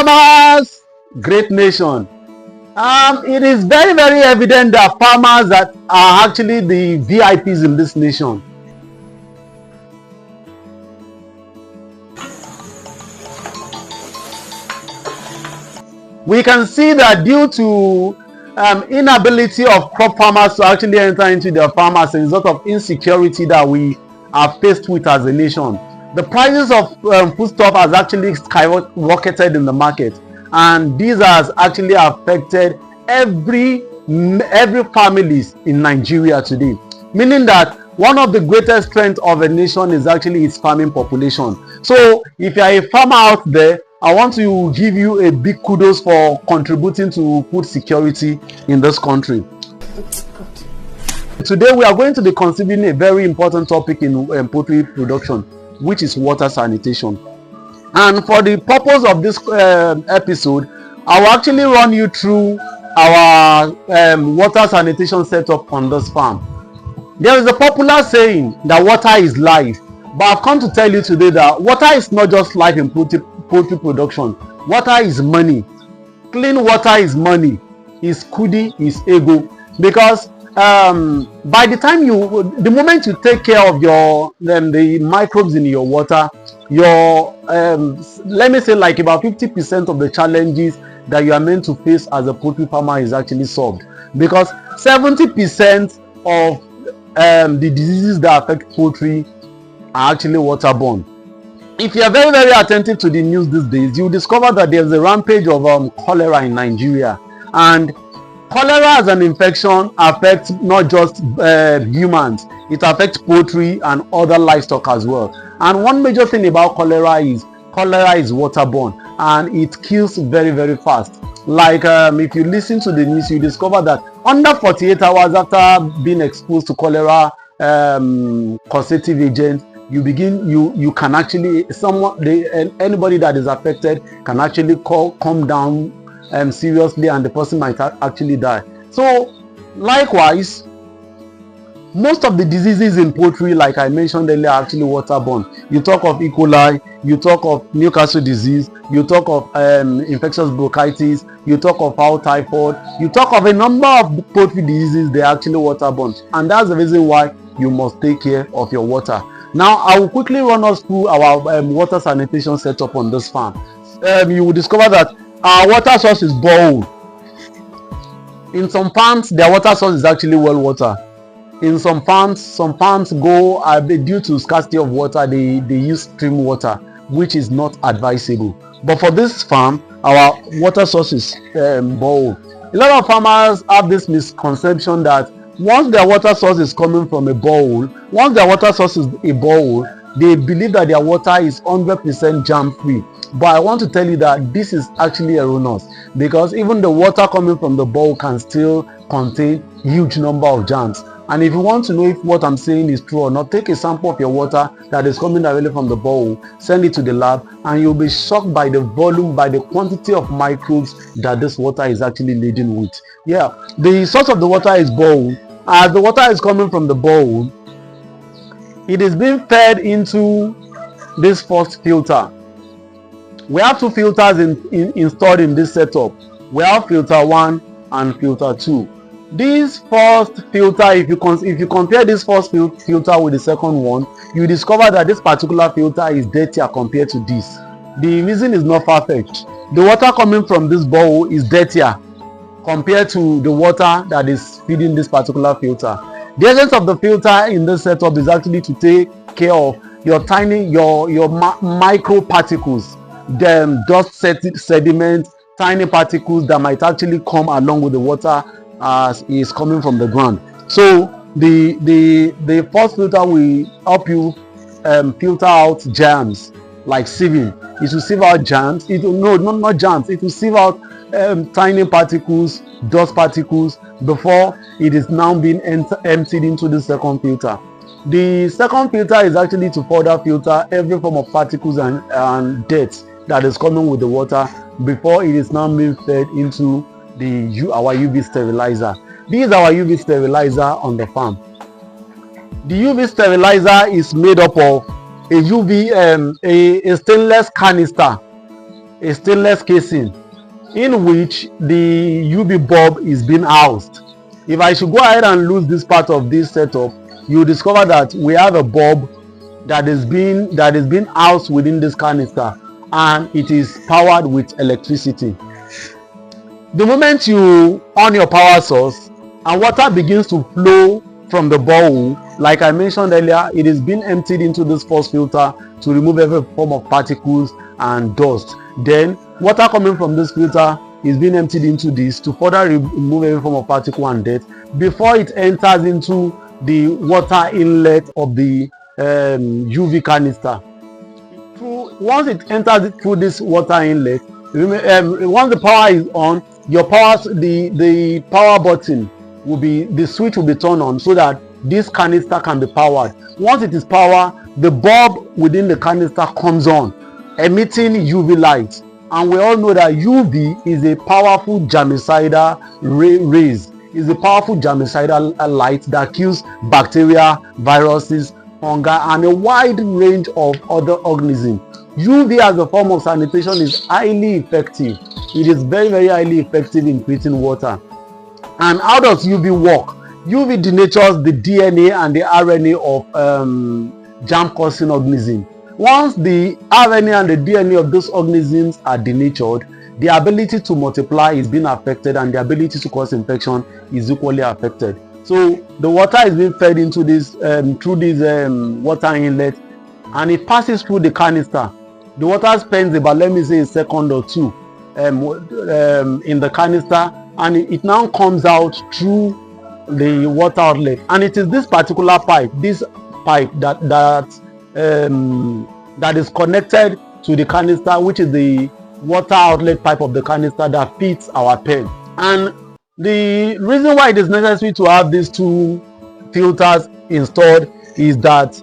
Farmers, great nation. It is very, very evident that farmers that are actually the VIPs in this nation. We can see that due to inability of crop farmers to actually enter into their farm as a result of insecurity that we are faced with as a nation, the prices of foodstuff has actually skyrocketed in the market, and this has actually affected every families in Nigeria today, meaning that one of the greatest strengths of a nation is actually its farming population. So if you are a farmer out there, I want to give you a big kudos for contributing to food security in this country. Today we are going to be considering a very important topic in poultry production, which is water sanitation. And for the purpose of this episode, I will actually run you through our water sanitation setup on this farm. There is a popular saying that water is life, but I've come to tell you today that water is not just life in poultry production. Water is money. Clean water is money. Is kudi, is ego. Because by the time the moment you take care of the microbes in your water, your let me say like about 50% of the challenges that you are meant to face as a poultry farmer is actually solved, because 70% of the diseases that affect poultry are actually waterborne. If you are very, very attentive to the news these days, you will discover that there's a rampage of cholera in Nigeria, and cholera as an infection affects not just humans, it affects poultry and other livestock as well. And one major thing about cholera is waterborne, and it kills very, very fast. Like if you listen to the news, you discover that under 48 hours after being exposed to cholera causative agent, you can actually anybody that is affected can actually come down seriously, and the person might actually die. So likewise, most of the diseases in poultry, like I mentioned earlier, are actually waterborne. You talk of E. coli, you talk of Newcastle disease, you talk of infectious bronchitis, you talk of fowl typhoid, you talk of a number of poultry diseases. They're actually waterborne, and that's the reason why you must take care of your water. Now I will quickly run us through our water sanitation setup on this farm. You will discover that our water source is borehole. In some farms, their water source is actually well water. In some farms go due to scarcity of water, they use stream water, which is not advisable. But for this farm, our water source is borehole. A lot of farmers have this misconception that once their water source is coming from a borehole, they believe that their water is 100% germ free. But I want to tell you that this is actually erroneous, because even the water coming from the borehole can still contain huge number of germs. And if you want to know if what I'm saying is true or not, take a sample of your water that is coming directly from the borehole, send it to the lab, and you'll be shocked by the volume, by the quantity of microbes that this water is actually laden with. Yeah, the source of the water is borehole. As the water is coming from the borehole, it is being fed into this first filter. We have two filters installed in this setup. We have filter 1 and filter 2. This first filter, if you compare this first filter with the second one, you discover that this particular filter is dirtier compared to this. The reason is not far-fetched. The water coming from this borehole is dirtier compared to the water that is feeding this particular filter. The essence of the filter in this setup is actually to take care of your micro particles, them dust sediment, tiny particles that might actually come along with the water as is coming from the ground. So the first filter will help you filter out germs like sieving. It will sieve out germs. It will sieve out tiny particles, dust particles, before it is now being emptied into the second filter. The second filter is actually to further filter every form of particles and dirt that is coming with the water before it is now being fed into our UV sterilizer. This is our UV sterilizer on the farm. The UV sterilizer is made up of a stainless canister a stainless casing in which the UV bulb is being housed. If I should go ahead and lose this part of this setup, you discover that we have a bulb that is being housed within this canister, and it is powered with electricity. The moment you on your power source and water begins to flow from the borehole, like I mentioned earlier, it is being emptied into this force filter to remove every form of particles and dust. Then water coming from this filter is being emptied into this to further remove every form of particle and dirt before it enters into the water inlet of the UV canister. Once it enters through this water inlet, once the power is on, the power button will be, the switch will be turned on so that this canister can be powered. Once it is powered, the bulb within the canister comes on, emitting UV light. And we all know that UV is a powerful germicidal rays. Is a powerful germicidal light that kills bacteria, viruses, fungi, and a wide range of other organisms. UV as a form of sanitation is highly effective. It is very, very highly effective in treating water. And how does UV work? UV denatures the DNA and the RNA of germ-causing organisms. Once the RNA and the DNA of those organisms are denatured, the ability to multiply is being affected, and the ability to cause infection is equally affected. So the water is being fed into this through this water inlet, and it passes through the canister. The water spends about, let me say, a second or two in the canister, and it now comes out through the water outlet. And it is this particular pipe, that is connected to the canister, which is the water outlet pipe of the canister, that feeds our pen. And the reason why it is necessary to have these two filters installed is that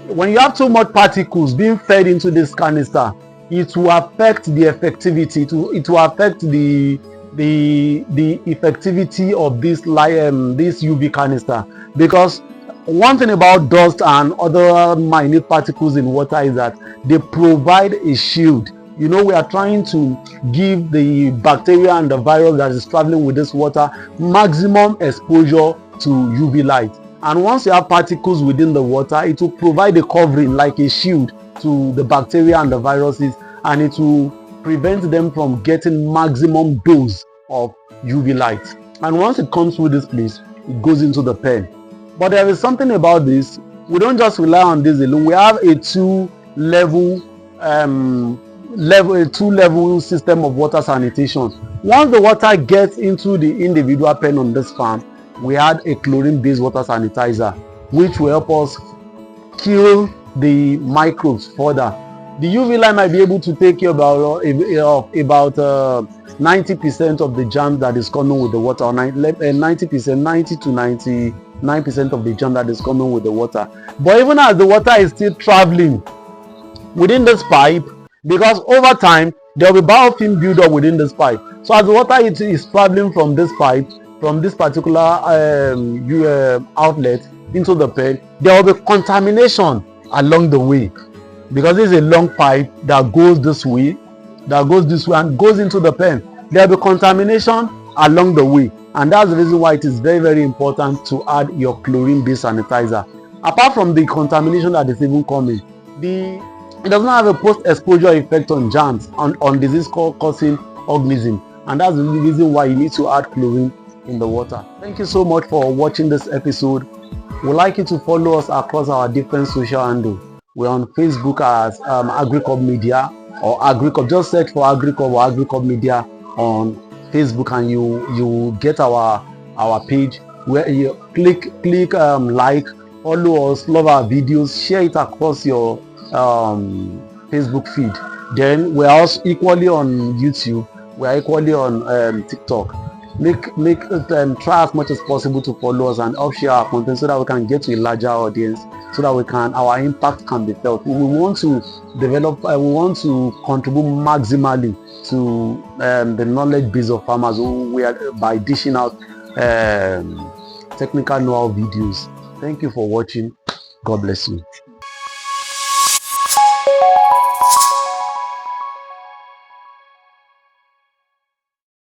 when you have too much particles being fed into this canister, it will affect the effectivity. It will affect the effectivity of this UV canister. Because one thing about dust and other minute particles in water is that they provide a shield. You know, we are trying to give the bacteria and the virus that is traveling with this water maximum exposure to UV light. And once you have particles within the water, it will provide a covering, like a shield, to the bacteria and the viruses, and it will prevent them from getting maximum dose of UV light. And once it comes through this place, it goes into the pen. But there is something about this. We don't just rely on this alone. We have a two-level system of water sanitation. Once the water gets into the individual pen on this farm, we add a chlorine-based water sanitizer, which will help us kill the microbes further. The UV light might be able to take care about 90% of the germs that is coming with the water, or 90 to 99% of the germ that is coming with the water. But even as the water is still traveling within this pipe, because over time there will be biofilm buildup within this pipe. So as the water is traveling from this pipe, from this particular outlet into the pen, there will be contamination along the way, because this is a long pipe that goes this way, and goes into the pen. There will be contamination along the way, and that's the reason why it is very, very important to add your chlorine-based sanitizer. Apart from the contamination that is even coming, it does not have a post-exposure effect on germs, on disease-causing organisms, and that's the reason why you need to add chlorine in the water. Thank you so much for watching this episode. We'd like you to follow us across our different social handles. We're on Facebook as Agricop Media, or Agricop. Just search for Agricop or Agricop Media on Facebook, and you get our page, where you click like, follow us, love our videos, share it across your Facebook feed. Then we're also equally on YouTube. We're equally on TikTok. Try as much as possible to follow us and help share our content so that we can get to a larger audience, so that our impact can be felt. We want to develop, we want to contribute maximally to the knowledge base of farmers by dishing out technical know-how videos. Thank you for watching. God bless you.